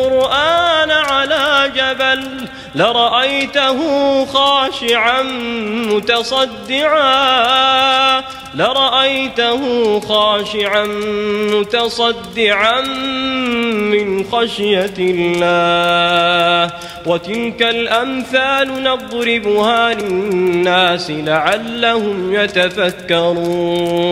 القرآن على جبل لرأيته خاشعا متصدعا من خشية الله وتلك الأمثال نضربها للناس لعلهم يتفكرون.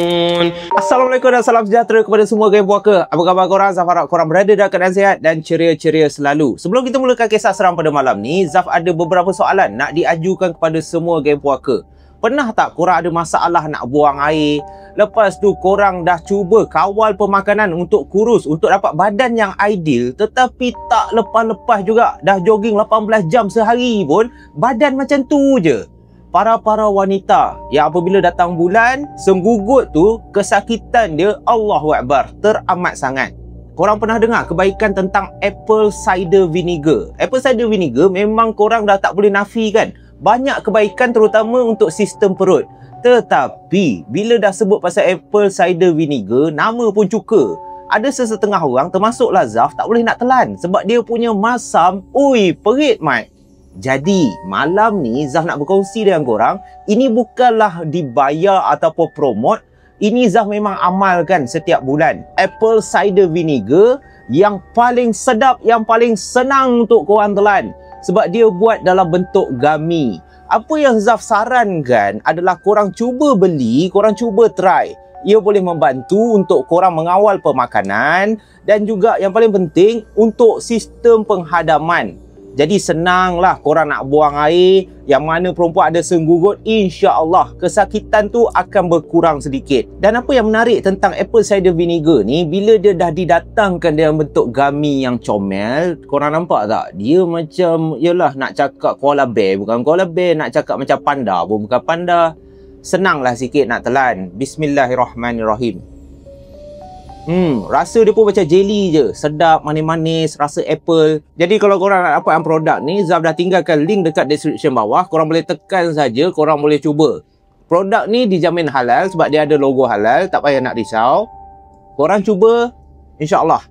Assalamualaikum dan salam sejahtera kepada semua game puaka. Apa khabar korang? Zaf harap korang berada dalam keadaan sihat dan ceria-ceria selalu. Sebelum kita mulakan kisah seram pada malam ni, Zaf ada beberapa soalan nak diajukan kepada semua game puaka. Pernah tak korang ada masalah nak buang air? Lepas tu korang dah cuba kawal pemakanan untuk kurus, untuk dapat badan yang ideal, tetapi tak lepas-lepas juga. Dah jogging 18 jam sehari pun badan macam tu je. Para wanita yang apabila datang bulan, senggugut tu kesakitan dia Allahu Akbar, teramat sangat. Korang pernah dengar kebaikan tentang apple cider vinegar? Apple cider vinegar memang korang dah tak boleh nafikan. Banyak kebaikan terutama untuk sistem perut. Tetapi bila dah sebut pasal apple cider vinegar, nama pun cuka. Ada sesetengah orang termasuklah Zaf tak boleh nak telan sebab dia punya masam, perit mat. Jadi malam ni Zaf nak berkongsi dengan korang, ini bukanlah dibayar ataupun promote. Ini Zaf memang amalkan setiap bulan. Apple cider vinegar yang paling sedap, yang paling senang untuk korang telan. Sebab dia buat dalam bentuk gummy. Apa yang Zaf sarankan adalah korang cuba beli, korang cuba try. Ia boleh membantu untuk korang mengawal pemakanan dan juga yang paling penting untuk sistem penghadaman. Jadi senanglah korang nak buang air, yang mana perempuan ada senggugut, insya-Allah kesakitan tu akan berkurang sedikit. Dan apa yang menarik tentang apple cider vinegar ni, bila dia dah didatangkan dalam bentuk gummy yang comel, korang nampak tak? Dia macam, yalah nak cakap koala bear bukan koala bear, nak cakap macam panda pun bukan panda. Senanglah sikit nak telan. Bismillahirrahmanirrahim. Rasa dia pun macam jelly je. Sedap, manis-manis, rasa apple. Jadi kalau korang nak dapat produk ni, Zaf dah tinggalkan link dekat description bawah. Korang boleh tekan saja, korang boleh cuba. Produk ni dijamin halal sebab dia ada logo halal. Tak payah nak risau. Korang cuba, insya-Allah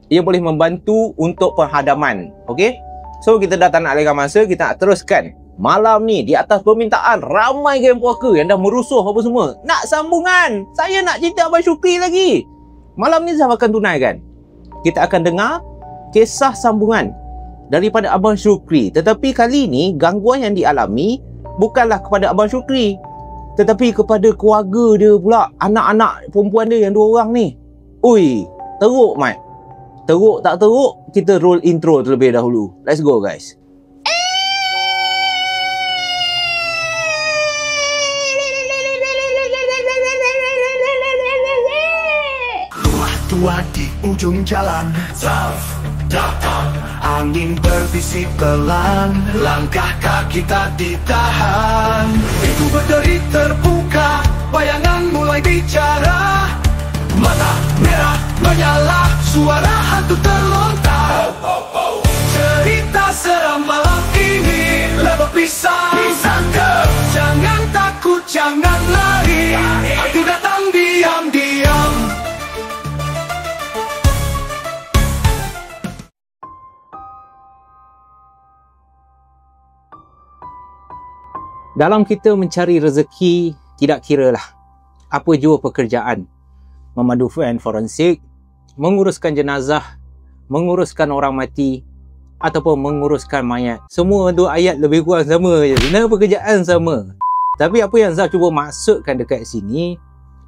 ia boleh membantu untuk penghadaman. Okey? So kita dah tak nak lengah masa, kita nak teruskan malam ni di atas permintaan ramai game puaka yang dah merusuh apa semua. Nak sambungan. Saya nak cerita Abang Syukri lagi. Malam ni Zaf akan tunaikan. Kita akan dengar kisah sambungan daripada Abang Syukri. Tetapi kali ni gangguan yang dialami bukanlah kepada Abang Syukri, tetapi kepada keluarga dia pula. Anak-anak perempuan dia yang 2 orang ni. Teruk mat. Teruk tak teruk, kita roll intro terlebih dahulu. Let's go guys. Tua di ujung jalan, Zaf datang, angin berbisik pelan, langkah kaki tak ditahan. Pintu berderi terbuka, bayangan mulai bicara, mata merah menyala, suara hantu terlontar. Cerita seram malam ini lebih pisang. Jangan takut, jangan lari, aku datang diam-diam. Dalam kita mencari rezeki, tidak kiralah apa jua pekerjaan. Memandu forensik, menguruskan jenazah, menguruskan orang mati, ataupun menguruskan mayat. Semua dua ayat lebih kurang sama je. Sebenarnya pekerjaan sama. Tapi apa yang Zaf cuba maksudkan dekat sini,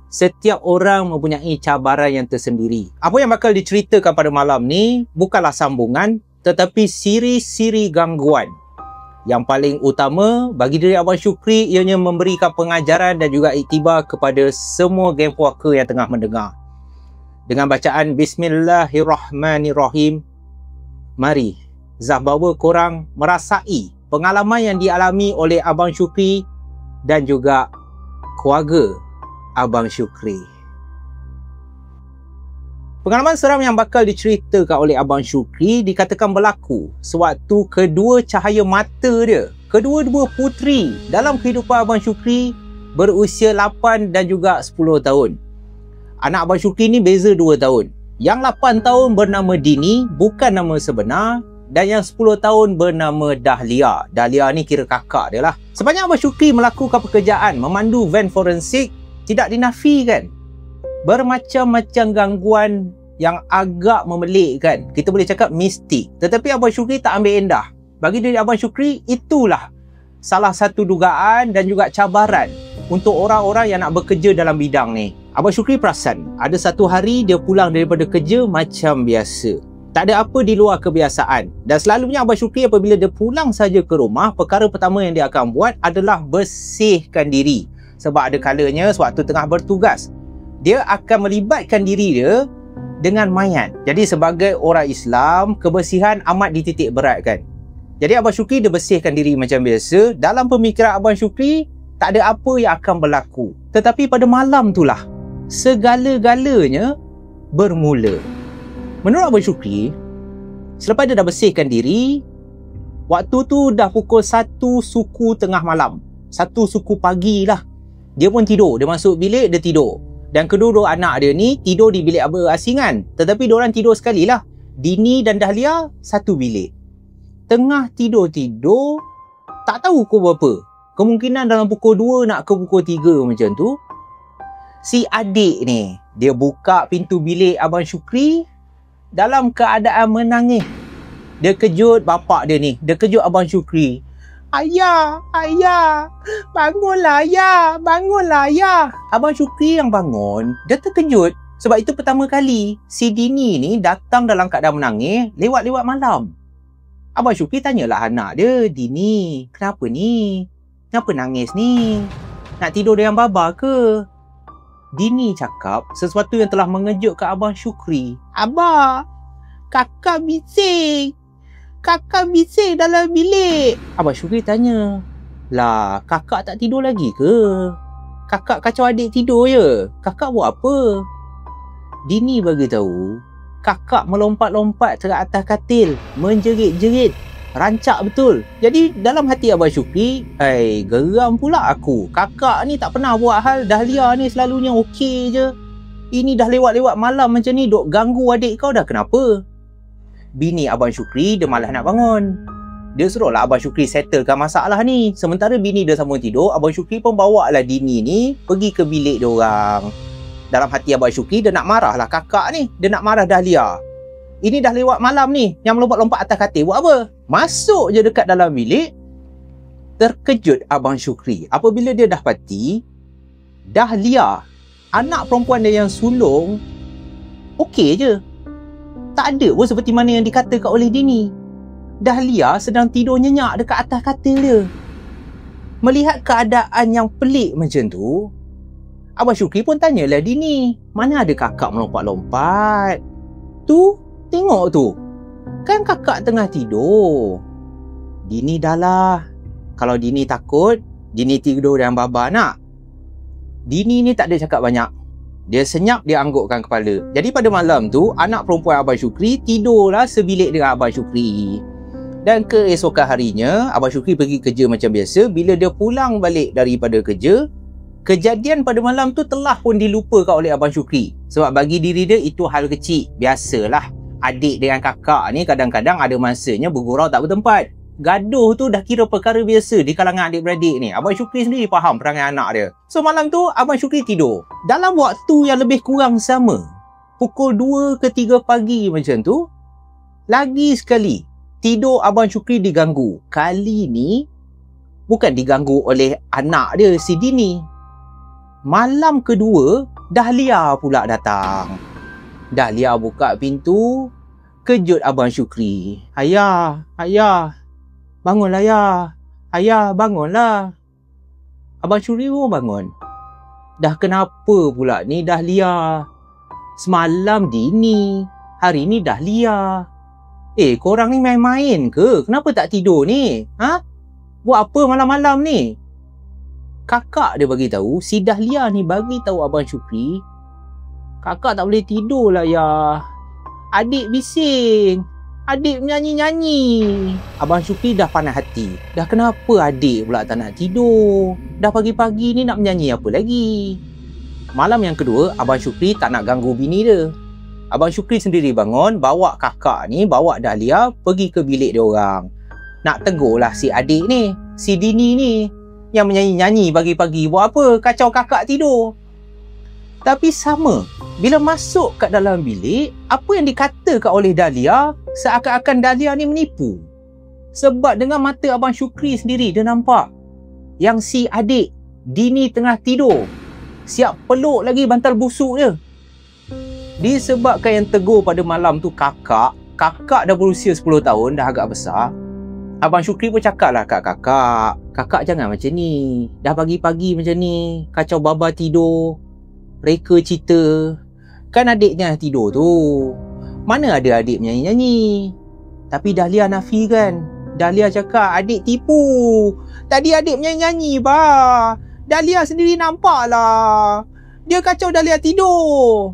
setiap orang mempunyai cabaran yang tersendiri. Apa yang bakal diceritakan pada malam ni bukanlah sambungan, tetapi siri-siri gangguan. Yang paling utama bagi diri Abang Syukri ianya memberikan pengajaran dan juga iktibar kepada semua game puaka yang tengah mendengar. Dengan bacaan Bismillahirrahmanirrahim, mari Zaf bawa korang merasai pengalaman yang dialami oleh Abang Syukri dan juga keluarga Abang Syukri. Pengalaman seram yang bakal diceritakan oleh Abang Syukri dikatakan berlaku sewaktu kedua cahaya mata dia, kedua-dua puteri dalam kehidupan Abang Syukri berusia 8 dan juga 10 tahun. Anak Abang Syukri ni beza 2 tahun. Yang 8 tahun bernama Dini, bukan nama sebenar. Dan yang 10 tahun bernama Dahlia. Dahlia ni kira kakak dia lah. Sepanjang Abang Syukri melakukan pekerjaan memandu van forensik, tidak dinafikan bermacam-macam gangguan yang agak memelikkan. Kita boleh cakap mistik. Tetapi Abang Syukri tak ambil endah. Bagi diri Abang Syukri, itulah salah satu dugaan dan juga cabaran untuk orang-orang yang nak bekerja dalam bidang ni. Abang Syukri perasan, ada satu hari dia pulang daripada kerja macam biasa. Tak ada apa di luar kebiasaan. Dan selalunya Abang Syukri apabila dia pulang saja ke rumah, perkara pertama yang dia akan buat adalah bersihkan diri. Sebab ada kalanya sewaktu tengah bertugas, dia akan melibatkan diri dia dengan mayat. Jadi sebagai orang Islam, kebersihan amat dititik beratkan. Jadi Abang Syukri dia bersihkan diri macam biasa. Dalam pemikiran Abang Syukri, tak ada apa yang akan berlaku. Tetapi pada malam itulah segala-galanya bermula. Menurut Abang Syukri, selepas dia dah bersihkan diri, waktu tu dah pukul 1 suku tengah malam. 1 suku pagi lah. Dia pun tidur. Dia masuk bilik, dia tidur. Dan kedua-dua anak dia ni tidur di bilik berasingan. Tetapi diorang tidur sekali lah. Dini dan Dahlia satu bilik. Tengah tidur-tidur, tak tahu pukul berapa. Kemungkinan dalam pukul 2 nak ke pukul 3 macam tu. Si adik ni, dia buka pintu bilik Abang Syukri dalam keadaan menangis. Dia kejut bapak dia ni. Dia kejut Abang Syukri. Ayah, ayah, bangunlah ayah, bangunlah ayah. Abang Syukri yang bangun, dia terkejut. Sebab itu pertama kali si Dini ni datang dalam keadaan menangis lewat-lewat malam. Abang Syukri tanyalah anak dia, Dini, kenapa ni? Kenapa nangis ni? Nak tidur dengan baba ke? Dini cakap sesuatu yang telah mengejutkan Abang Syukri. Abah, kakak bising. Kakak bising dalam bilik. Abang Syukri tanya, lah kakak tak tidur lagi ke? Kakak kacau adik tidur je. Kakak buat apa? Dini bagi tahu, kakak melompat-lompat ke atas katil, menjerit-jerit, rancak betul. Jadi dalam hati Abang Syukri, geram pula aku. Kakak ni tak pernah buat hal. Dahlia ni selalunya okey je. Ini dah lewat-lewat malam macam ni, duk ganggu adik kau dah, kenapa? Bini Abang Syukri dia malas nak bangun. Dia suruhlah Abang Syukri settlekan masalah ni. Sementara bini dia sambung tidur, Abang Syukri pun bawa lah Dini ni pergi ke bilik dia orang. Dalam hati Abang Syukri, dia nak marah lah kakak ni. Dia nak marah Dahlia. Ini dah lewat malam ni, yang melompat-lompat atas katil buat apa? Masuk je dekat dalam bilik. Terkejut Abang Syukri apabila dia dapati Dahlia, anak perempuan dia yang sulung, okey je. Tak ada pun seperti mana yang dikatakan oleh Dini. Dahlia sedang tidur nyenyak dekat atas katil dia. Melihat keadaan yang pelik macam tu, Abang Syukri pun tanyalah Dini, mana ada kakak melompat-lompat? Tu, tengok tu. Kan kakak tengah tidur. Dini dah lah. Kalau Dini takut, Dini tidur dengan baba nak. Dini ni tak ada cakap banyak. Dia senyap, dia anggukkan kepala. Jadi pada malam tu, anak perempuan Abang Syukri tidurlah sebilik dengan Abang Syukri. Dan keesokan harinya, Abang Syukri pergi kerja macam biasa. Bila dia pulang balik daripada kerja, kejadian pada malam tu telah pun dilupakan oleh Abang Syukri. Sebab bagi diri dia itu hal kecil. Biasalah, adik dengan kakak ni kadang-kadang ada masanya bergurau tak bertempat. Gaduh tu dah kira perkara biasa di kalangan adik-beradik ni. Abang Syukri sendiri faham perangai anak dia. So malam tu Abang Syukri tidur. Dalam waktu yang lebih kurang sama, pukul 2 ke 3 pagi macam tu, lagi sekali tidur Abang Syukri diganggu. Kali ni bukan diganggu oleh anak dia si Dini. Malam kedua, Dahlia pula datang. Dahlia buka pintu, kejut Abang Syukri. Ayah, ayah, bangunlah ayah. Ayah, bangunlah. Abang Syukri pun bangun. Dah kenapa pula ni Dahlia? Semalam Dini, hari ni Dahlia. Korang ni main-main ke? Kenapa tak tidur ni? Ha? Buat apa malam-malam ni? Kakak dia bagi tahu, si Dahlia ni bagi tahu Abang Syukri, kakak tak boleh tidur lah ya. Adik bising. Adik menyanyi-nyanyi. Abang Syukri dah panas hati. Dah kenapa adik pula tak nak tidur? Dah pagi-pagi ni nak menyanyi apa lagi? Malam yang kedua, Abang Syukri tak nak ganggu bini dia. Abang Syukri sendiri bangun, bawa kakak ni, bawa Dahlia pergi ke bilik dia orang. Nak tegur lah si adik ni, si Dini ni, yang menyanyi-nyanyi pagi-pagi. Buat apa? Kacau kakak tidur. Tapi sama, bila masuk kat dalam bilik, apa yang dikatakan oleh Dahlia, seakan-akan Dahlia ni menipu. Sebab dengan mata Abang Syukri sendiri, dia nampak yang si adik Dini tengah tidur, siap peluk lagi bantal busuk dia. Disebabkan yang tegur pada malam tu kakak dah berusia 10 tahun, dah agak besar. Abang Syukri pun cakap lah kat kakak, kakak jangan macam ni, dah pagi-pagi macam ni, kacau baba tidur, reka cerita. Kan adiknya tidur tu, mana ada adik menyanyi-nyanyi. Tapi Dahlia nafikan. Dahlia cakap adik tipu, tadi adik menyanyi-nyanyi bah. Dahlia sendiri nampak lah, dia kacau Dahlia tidur.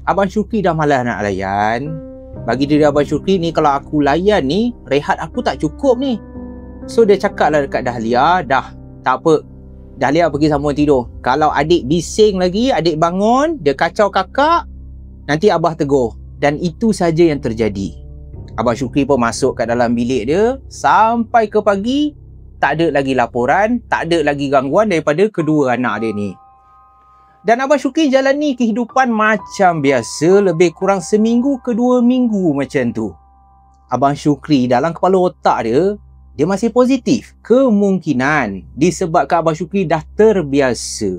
Abang Syukri dah malas nak layan. Bagi diri Abang Syukri ni, kalau aku layan ni, rehat aku tak cukup ni. So dia cakap lah dekat Dahlia, dah tak apa, Dahlia pergi sambung tidur. Kalau adik bising lagi, adik bangun, dia kacau kakak, nanti abah tegur. Dan itu saja yang terjadi. Abang Syukri pun masuk kat dalam bilik dia. Sampai ke pagi, tak ada lagi laporan, tak ada lagi gangguan daripada kedua anak dia ni. Dan Abang Syukri jalani kehidupan macam biasa, lebih kurang seminggu ke 2 minggu macam tu. Abang Syukri dalam kepala otak dia masih positif. Kemungkinan disebabkan Abang Syukri dah terbiasa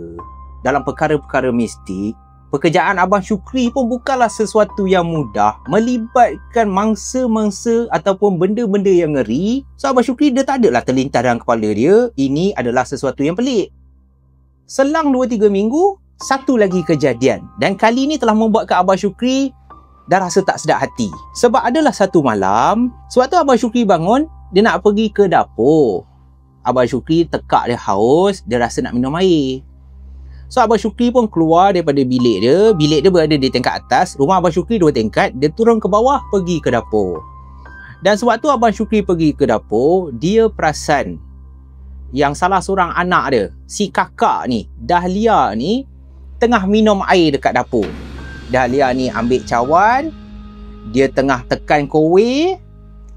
dalam perkara-perkara mistik. Pekerjaan Abang Syukri pun bukanlah sesuatu yang mudah, melibatkan mangsa-mangsa ataupun benda-benda yang ngeri. So Abang Syukri dia tak adalah terlintas dalam kepala dia, ini adalah sesuatu yang pelik. Selang 2-3 minggu, satu lagi kejadian. Dan kali ini telah membuatkan Abang Syukri dah rasa tak sedap hati. Sebab adalah satu malam, sewaktu Abang Syukri bangun, dia nak pergi ke dapur. Abang Syukri tekak dia haus, dia rasa nak minum air. So Abang Syukri pun keluar daripada bilik dia. Bilik dia berada di tingkat atas. Rumah Abang Syukri 2 tingkat. Dia turun ke bawah pergi ke dapur. Dan sewaktu Abang Syukri pergi ke dapur, dia perasan yang salah seorang anak dia, si kakak ni, Dahlia ni, tengah minum air dekat dapur. Dahlia ni ambil cawan, dia tengah tekan kowe.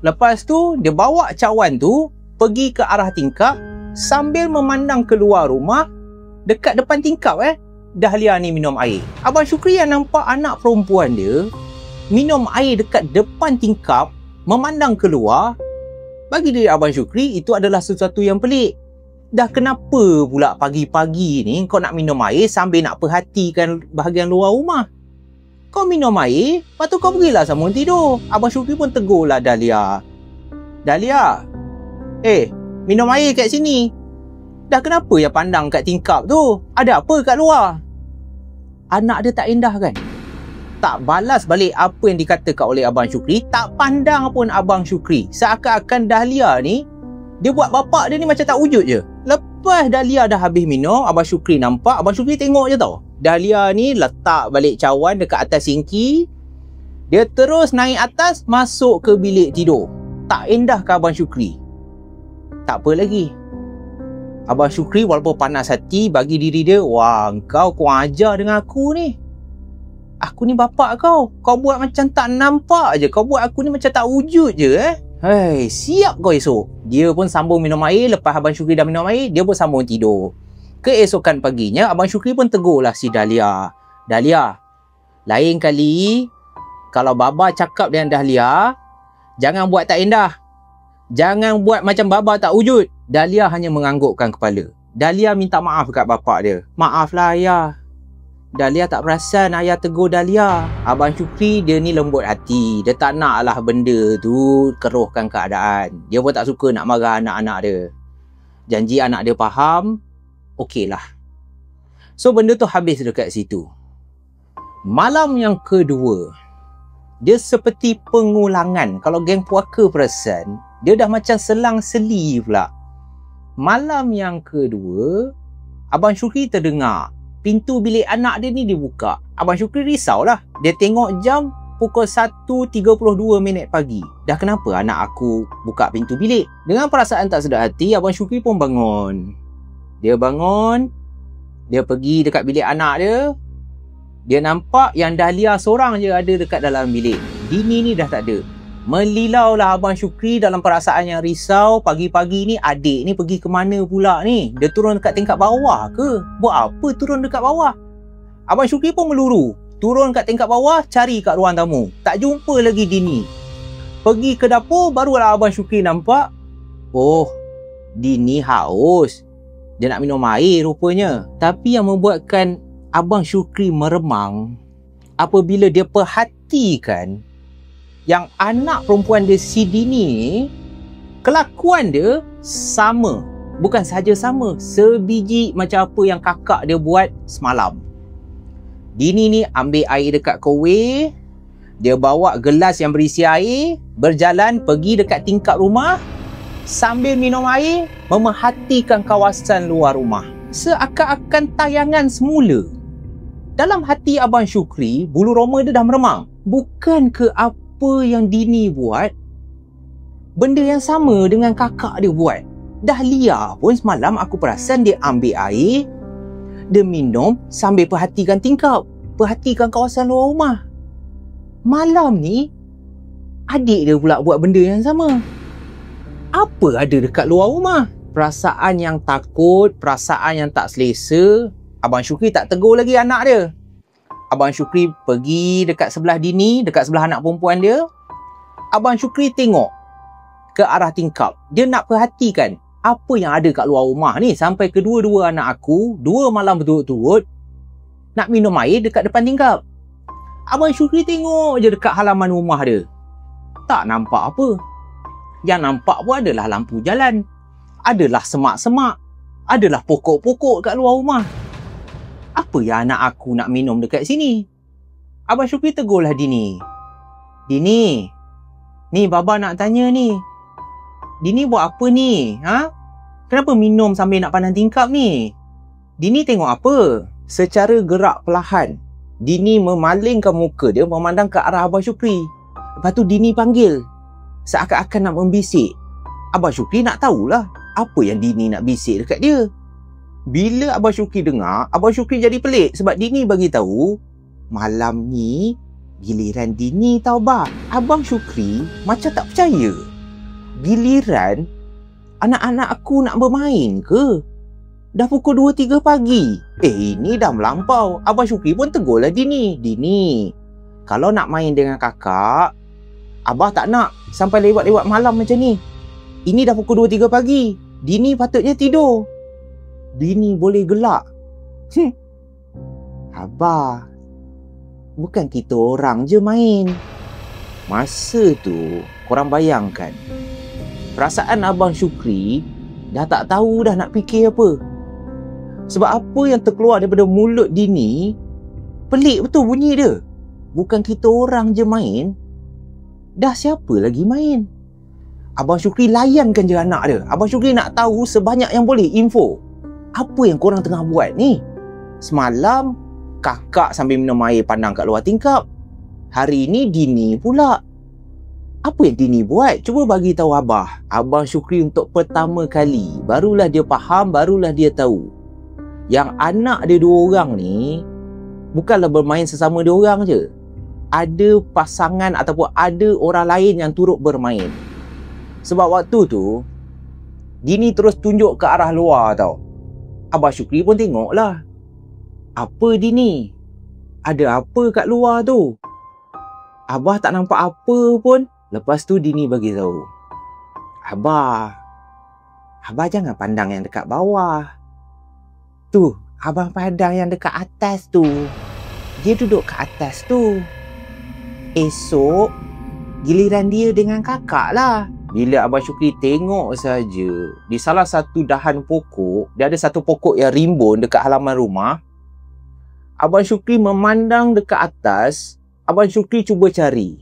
Lepas tu dia bawa cawan tu pergi ke arah tingkap sambil memandang keluar rumah. Dekat depan tingkap Dahlia ni minum air. Abang Syukri yang nampak anak perempuan dia minum air dekat depan tingkap, memandang keluar. Bagi diri Abang Syukri itu adalah sesuatu yang pelik. Dah kenapa pula pagi-pagi ni kau nak minum air sambil nak perhatikan bahagian luar rumah? Kau minum air, lepas tu kau pergilah sambung tidur. Abang Syukri pun tegurlah Dahlia. Dahlia, minum air kat sini. Dah kenapa yang pandang kat tingkap tu? Ada apa kat luar? Anak dia tak endah kan? Tak balas balik apa yang dikatakan oleh Abang Syukri. Tak pandang pun Abang Syukri. Seakan-akan Dahlia ni, dia buat bapak dia ni macam tak wujud je. Lepas Dahlia dah habis minum, Abang Syukri nampak, Abang Syukri tengok je tau. Dahlia ni letak balik cawan dekat atas sinki. Dia terus naik atas, masuk ke bilik tidur. Tak endah ke Abang Syukri? Tak apa lagi. Abang Syukri walaupun panas hati, bagi diri dia, wah, kau kurang ajar dengan aku ni. Aku ni bapak kau. Kau buat macam tak nampak je. Kau buat aku ni macam tak wujud je Hei, siap kau esok. Dia pun sambung minum air. Lepas Abang Syukri dah minum air, dia pun sambung tidur. Keesokan paginya, Abang Syukri pun tegurlah si Dahlia. Dahlia, lain kali kalau Baba cakap dengan Dahlia, jangan buat tak endah. Jangan buat macam Baba tak wujud. Dahlia hanya menganggukkan kepala. Dahlia minta maaf dekat bapak dia. Maaflah ayah. Dahlia tak perasan ayah tegur Dahlia. Abang Syukri dia ni lembut hati. Dia tak nak lah benda tu keruhkan keadaan. Dia pun tak suka nak marah anak-anak dia. Janji anak dia faham, okey lah. So benda tu habis dekat situ. Malam yang kedua, dia seperti pengulangan. Kalau geng puaka perasan, dia dah macam selang-seli pula. Malam yang kedua, Abang Syukri terdengar pintu bilik anak dia ni dibuka. Abang Syukri risaulah. Dia tengok jam pukul 1.32 pagi. Dah kenapa anak aku buka pintu bilik? Dengan perasaan tak sedar hati, Abang Syukri pun bangun. Dia bangun, dia pergi dekat bilik anak dia. Dia nampak yang Dahlia seorang je ada dekat dalam bilik. Dini ni dah tak ada. Melilau lah Abang Syukri dalam perasaan yang risau. Pagi-pagi ni adik ni pergi ke mana pula ni? Dia turun dekat tingkat bawah ke? Buat apa turun dekat bawah? Abang Syukri pun meluru. Turun kat tingkat bawah, cari kat ruang tamu. Tak jumpa lagi Dini. Pergi ke dapur, barulah Abang Syukri nampak. Oh, Dini haus. Dia nak minum air rupanya. Tapi yang membuatkan Abang Syukri meremang apabila dia perhatikan yang anak perempuan dia si Dini ni, kelakuan dia sama. Bukan sahaja sama, sebiji macam apa yang kakak dia buat semalam. Dini ni ambil air dekat kowe, dia bawa gelas yang berisi air, berjalan pergi dekat tingkap rumah, sambil minum air, memerhatikan kawasan luar rumah. Seakan-akan tayangan semula. Dalam hati Abang Syukri, bulu roma dia dah meremang. Bukan ke apa yang Dini buat, benda yang sama dengan kakak dia buat. Dahlia pun semalam aku perasan dia ambil air, dia minum sambil perhatikan tingkap, perhatikan kawasan luar rumah. Malam ni, adik dia pula buat benda yang sama. Apa ada dekat luar rumah? Perasaan yang takut, perasaan yang tak selesa. Abang Syukri tak tegur lagi anak dia. Abang Syukri pergi dekat sebelah Dini, dekat sebelah anak perempuan dia. Abang Syukri tengok ke arah tingkap. Dia nak perhatikan apa yang ada kat luar rumah ni. Sampai kedua-dua anak aku, 2 malam berturut-turut nak minum air dekat depan tingkap. Abang Syukri tengok je dekat halaman rumah dia. Tak nampak apa. Yang nampak pun adalah lampu jalan. Adalah semak-semak. Adalah pokok-pokok kat luar rumah. Apa yang anak aku nak minum dekat sini? Abang Syukri tegurlah Dini. Dini, ni Baba nak tanya ni. Dini buat apa ni? Ha? Kenapa minum sambil nak pandang tingkap ni? Dini tengok apa? Secara gerak perlahan, Dini memalingkan muka dia memandang ke arah Abang Syukri. Lepas tu Dini panggil. Seakan-akan nak membisik. Abang Syukri nak tahulah apa yang Dini nak bisik dekat dia. Bila Abang Syukri dengar, Abang Syukri jadi pelik sebab Dini bagi tahu malam ni giliran Dini tau bah. Abang Syukri macam tak percaya. Giliran anak-anak aku nak bermain ke? Dah pukul 2-3 pagi. Ini dah melampau. Abang Syukri pun tegurlah Dini. Dini, kalau nak main dengan kakak, Abah tak nak sampai lewat-lewat malam macam ni. Ini dah pukul 2-3 pagi. Dini patutnya tidur. Dini boleh gelak. Abah, bukan kita orang je main. Masa tu, korang bayangkan. Perasaan Abang Syukri dah tak tahu dah nak fikir apa. Sebab apa yang terkeluar daripada mulut Dini, pelik betul bunyi dia. Bukan kita orang je main. Dah siapa lagi main? Abang Syukri layankan je anak dia. Abang Syukri nak tahu sebanyak yang boleh info. Apa yang korang tengah buat ni? Semalam, kakak sambil minum air pandang kat luar tingkap. Hari ni Dini pula. Apa yang Dini buat? Cuba bagi tahu Abah. Abang Syukri untuk pertama kali, barulah dia faham, barulah dia tahu. Yang anak dia 2 orang ni, bukanlah bermain sesama 2 orang je. Ada pasangan ataupun ada orang lain yang turut bermain. Sebab waktu tu, Dini terus tunjuk ke arah luar tau. Abang Syukri pun tengoklah. Apa Dini? Ada apa kat luar tu? Abah tak nampak apa pun. Lepas tu Dini bagi tahu. Abah jangan pandang yang dekat bawah. Tu, abang pandang yang dekat atas tu. Dia duduk kat atas tu. Esok, giliran dia dengan kakak lah. Bila Abang Syukri tengok saja, di salah satu dahan pokok, dia ada satu pokok yang rimbun dekat halaman rumah. Abang Syukri memandang dekat atas. Abang Syukri cuba cari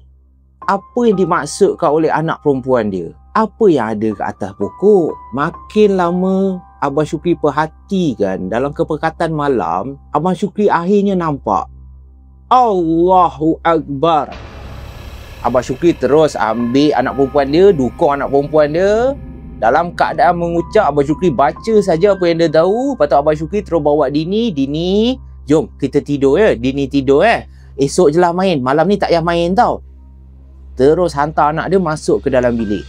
apa yang dimaksudkan oleh anak perempuan dia. Apa yang ada kat atas pokok. Makin lama Abang Syukri perhatikan dalam kepekatan malam, Abang Syukri akhirnya nampak. Allahu Akbar. Abang Syukri terus ambil anak perempuan dia, dukung anak perempuan dia. Dalam keadaan mengucap, Abang Syukri baca saja apa yang dia tahu. Lepas tu Abang Syukri terus bawa Dini. Dini, Jom kita tidur ya. Dini tidur Esok je lah main. Malam ni tak payah main tau. Terus hantar anak dia masuk ke dalam bilik.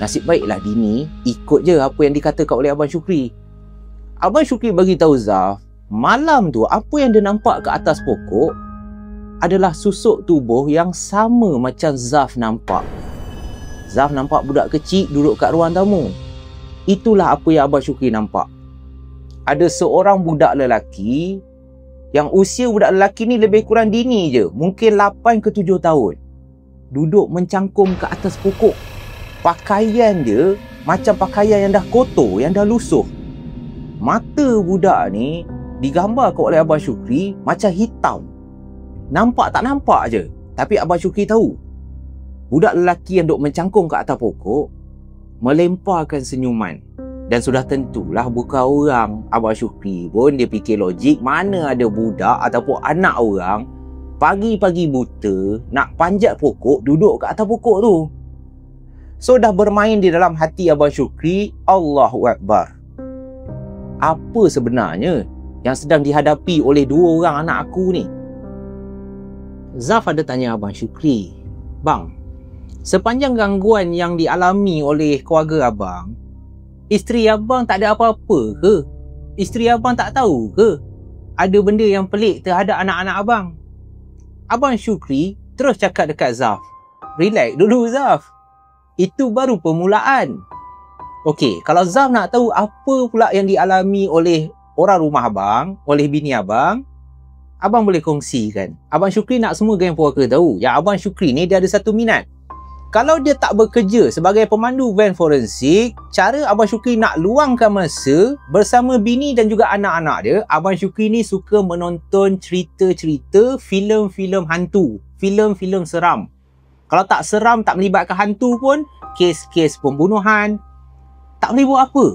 Nasib baiklah Dini ikut je apa yang dikatakan oleh Abang Syukri. Abang Syukri bagi tahu Zaf, malam tu apa yang dia nampak ke atas pokok adalah susuk tubuh yang sama macam Zaf nampak. Zaf nampak budak kecil duduk kat ruang tamu. Itulah apa yang Abang Syukri nampak. Ada seorang budak lelaki yang usia budak lelaki ni lebih kurang Dini je. Mungkin 8 ke 7 tahun. Duduk mencangkum ke atas pokok. Pakaian dia macam pakaian yang dah kotor, yang dah lusuh. Mata budak ni digambarkan oleh Abang Syukri macam hitam. Nampak tak nampak je. Tapi Abang Syukri tahu. Budak lelaki yang duduk mencangkum ke atas pokok melemparkan senyuman. Dan sudah tentulah bukan orang. Abang Syukri pun dia fikir logik, mana ada budak ataupun anak orang pagi-pagi buta nak panjat pokok, duduk kat atas pokok tu. So dah bermain di dalam hati Abang Syukri, Allahu Akbar. Apa sebenarnya yang sedang dihadapi oleh dua orang anak aku ni? Zaf ada tanya Abang Syukri, bang, sepanjang gangguan yang dialami oleh keluarga abang, isteri abang tak ada apa-apa ke? Isteri abang tak tahu ke ada benda yang pelik terhadap anak-anak abang? Abang Syukri terus cakap dekat Zaf, relax dulu Zaf. Itu baru permulaan. Okey, kalau Zaf nak tahu apa pula yang dialami oleh orang rumah abang, oleh bini abang, abang boleh kongsikan. Abang Syukri nak semua geng puaka tahu yang Abang Syukri ni dia ada satu minat. Kalau dia tak bekerja sebagai pemandu van forensik, cara Abang Syukri nak luangkan masa bersama bini dan juga anak-anak dia, Abang Syukri ni suka menonton cerita-cerita filem-filem hantu, filem-filem seram. Kalau tak seram, tak melibatkan hantu pun, kes-kes pembunuhan, tak boleh buat apa.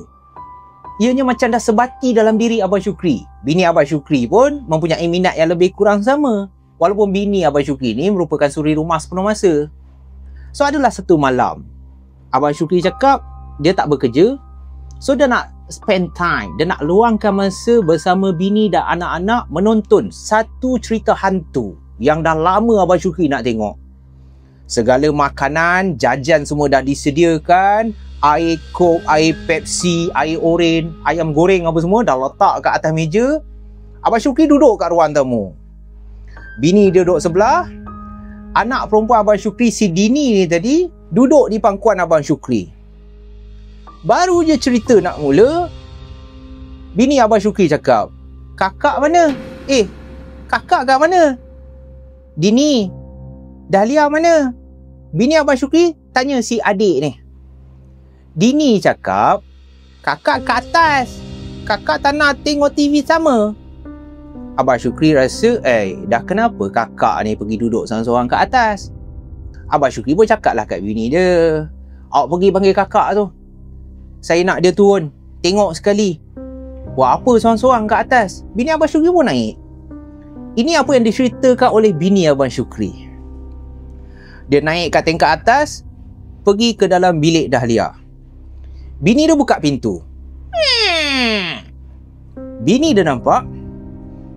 Ianya macam dah sebati dalam diri Abang Syukri. Bini Abang Syukri pun mempunyai minat yang lebih kurang sama. Walaupun bini Abang Syukri ni merupakan suri rumah sepenuh masa. So adalah satu malam, Abang Syukri cakap dia tak bekerja. So dia nak spend time, dia nak luangkan masa bersama bini dan anak-anak menonton satu cerita hantu yang dah lama Abang Syukri nak tengok. Segala makanan, jajan semua dah disediakan. Air Coke, air Pepsi, air oren, ayam goreng apa semua dah letak kat atas meja. Abang Syukri duduk kat ruang tamu. Bini dia duduk sebelah. Anak perempuan Abang Syukri, si Dini ni tadi, duduk di pangkuan Abang Syukri. Baru je cerita nak mula, bini Abang Syukri cakap, kakak mana? Kakak kat mana? Dini, Dahlia mana? Bini Abang Syukri tanya si adik ni. Dini cakap, kakak kat atas. Kakak tak nak tengok TV sama. Abang Syukri rasa, dah kenapa kakak ni pergi duduk seorang-seorang kat atas? Abang Syukri pun cakap lah kat bini dia, awak pergi panggil kakak tu. Saya nak dia turun, tengok sekali. Buat apa seorang-seorang kat atas? Bini Abang Syukri pun naik. Ini apa yang diceritakan oleh bini Abang Syukri. Dia naik kat tingkat atas, pergi ke dalam bilik Dahlia. Bini dia buka pintu. Bini dia nampak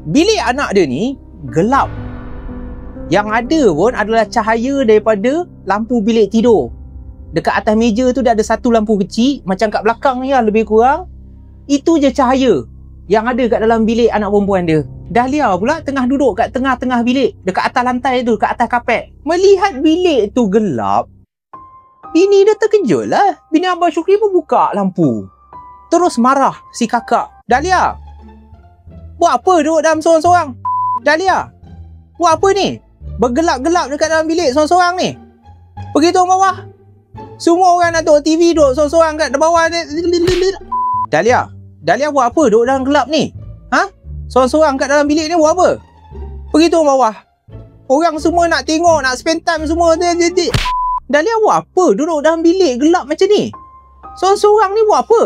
bilik anak dia ni gelap. Yang ada pun adalah cahaya daripada lampu bilik tidur. Dekat atas meja tu dia ada satu lampu kecil, macam kat belakang ni lah lebih kurang. Itu je cahaya yang ada kat dalam bilik anak perempuan dia. Dahlia pula tengah duduk kat tengah-tengah bilik, dekat atas lantai tu, kat atas kapet. Melihat bilik tu gelap, bini dia terkejut lah. Bini Abang Syukri pun buka lampu. Terus marah si kakak. Dahlia, buat apa duduk dalam sorang-sorang? Dahlia, buat apa ni? Bergelap-gelap dekat dalam bilik sorang-sorang ni. Pergi turun bawah. Semua orang nak tengok TV duduk sorang-sorang kat bawah. Dahlia buat apa duduk dalam gelap ni? Sorang-sorang kat dalam bilik ni buat apa? Pergi turun bawah. Orang semua nak tengok, nak spend time semua. Dahlia buat apa duduk dalam bilik gelap macam ni? Sorang-sorang ni buat apa?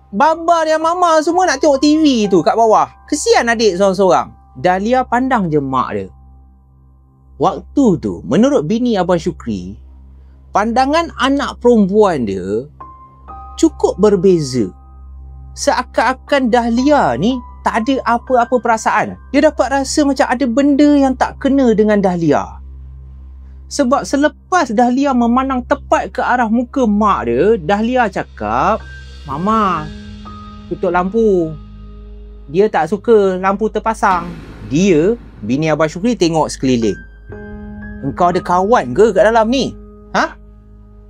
Baba dan mama semua nak tengok TV tu kat bawah. Kesian adik sorang-sorang. Dahlia pandang je mak dia. Waktu tu, menurut bini Abang Syukri, pandangan anak perempuan dia cukup berbeza. Seakan-akan Dahlia ni tak ada apa-apa perasaan. Dia dapat rasa macam ada benda yang tak kena dengan Dahlia. Sebab selepas Dahlia memandang tepat ke arah muka mak dia, Dahlia cakap, "Mama, tutup lampu." Dia tak suka lampu terpasang. Dia, bini Abang Syukri, tengok sekeliling. "Engkau ada kawan ke kat dalam ni? Ha?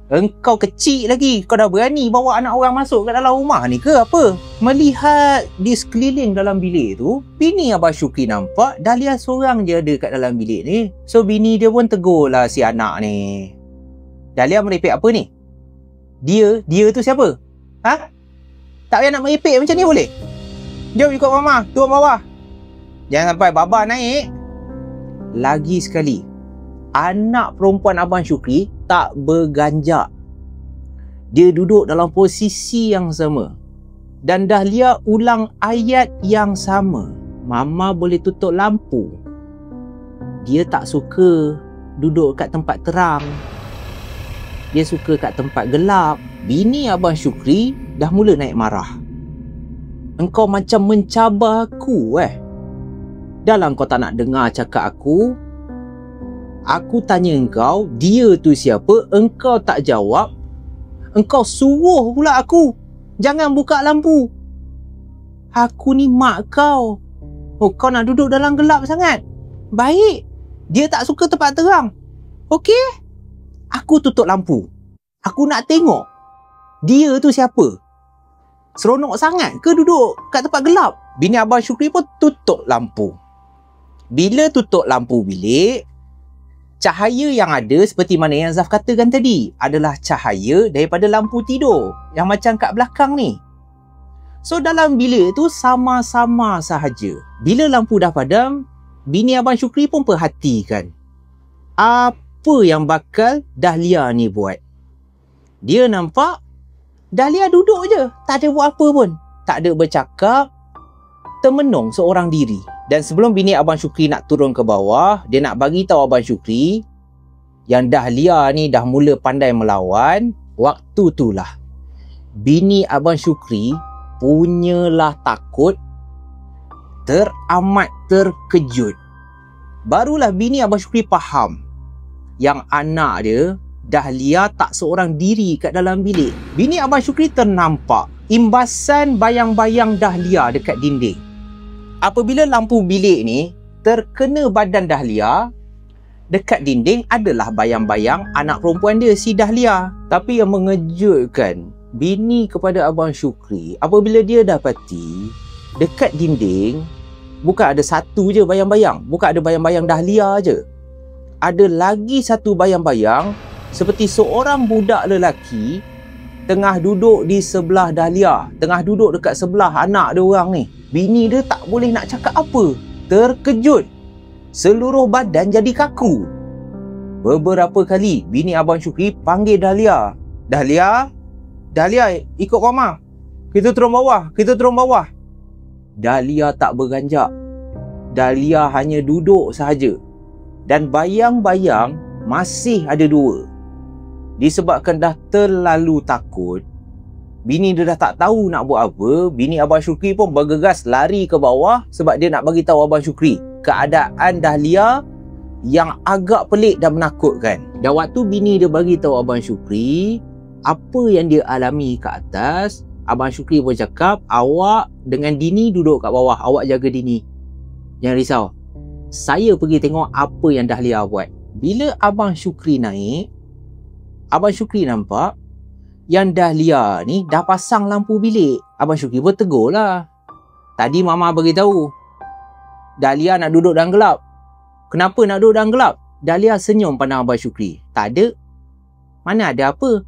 Engkau kecil lagi, kau dah berani bawa anak orang masuk kat dalam rumah ni ke apa?" Melihat di sekeliling dalam bilik tu, bini Abang Syukri nampak Dahlia seorang je ada kat dalam bilik ni. So bini dia pun tegur lah si anak ni. "Dahlia merepek apa ni? Dia tu siapa? Ha? Tak payah nak merepek macam ni boleh? Jom ikut mama, turun bawah. Jangan sampai baba naik." Lagi sekali, anak perempuan Abang Syukri tak berganjak. Dia duduk dalam posisi yang sama. Dan Dahlia ulang ayat yang sama. "Mama boleh tutup lampu." Dia tak suka duduk kat tempat terang. Dia suka kat tempat gelap. Bini Abang Syukri dah mula naik marah. "Engkau macam mencabar aku Dalam kau tak nak dengar cakap aku. Aku tanya engkau, dia tu siapa? Engkau tak jawab. Engkau suruh pula aku jangan buka lampu. Aku ni mak kau. Oh, kau nak duduk dalam gelap sangat? Baik. Dia tak suka tempat terang. Okey? Aku tutup lampu. Aku nak tengok dia tu siapa. Seronok sangat ke duduk kat tempat gelap?" Bini Abang Syukri pun tutup lampu. Bila tutup lampu bilik, cahaya yang ada seperti mana yang Zaf katakan tadi adalah cahaya daripada lampu tidur yang macam kat belakang ni. So dalam bilik tu sama-sama sahaja. Bila lampu dah padam, bini Abang Syukri pun perhatikan apa yang bakal Dahlia ni buat. Dia nampak Dahlia duduk je, tak ada buat apa pun. Tak ada bercakap, termenung seorang diri. Dan sebelum bini Abang Syukri nak turun ke bawah, dia nak bagi tahu Abang Syukri yang Dahlia ni dah mula pandai melawan. Waktu itulah bini Abang Syukri punyalah takut, teramat terkejut. Barulah bini Abang Syukri faham yang anak dia Dahlia tak seorang diri kat dalam bilik. Bini Abang Syukri ternampak imbasan bayang-bayang Dahlia dekat dinding. Apabila lampu bilik ni terkena badan Dahlia, dekat dinding adalah bayang-bayang anak perempuan dia, si Dahlia. Tapi yang mengejutkan bini kepada Abang Syukri, apabila dia dapati dekat dinding bukan ada satu je bayang-bayang, bukan ada bayang-bayang Dahlia je. Ada lagi satu bayang-bayang seperti seorang budak lelaki tengah duduk di sebelah Dahlia, tengah duduk dekat sebelah anak dia orang ni. Bini dia tak boleh nak cakap apa. Terkejut. Seluruh badan jadi kaku. Beberapa kali bini Abang Syukri panggil Dahlia. "Dahlia, Dahlia, ikut mama. Kita turun bawah, kita turun bawah." Dahlia tak berganjak. Dahlia hanya duduk sahaja. Dan bayang-bayang masih ada dua. Disebabkan dah terlalu takut, bini dia dah tak tahu nak buat apa. Bini Abang Syukri pun bergegas lari ke bawah sebab dia nak bagi tahu Abang Syukri keadaan Dahlia yang agak pelik dan menakutkan. Dan waktu bini dia bagi tahu Abang Syukri apa yang dia alami kat atas, Abang Syukri pun cakap, "Awak dengan Dini duduk kat bawah, awak jaga Dini. Jangan risau. Saya pergi tengok apa yang Dahlia buat." Bila Abang Syukri naik, Abang Syukri nampak yang Dahlia ni dah pasang lampu bilik. Abang Syukri pun tegur lah. "Tadi mama beritahu Dahlia nak duduk dalam gelap. Kenapa nak duduk dalam gelap?" Dahlia senyum pandang Abang Syukri. "Tak ada. Mana ada apa?"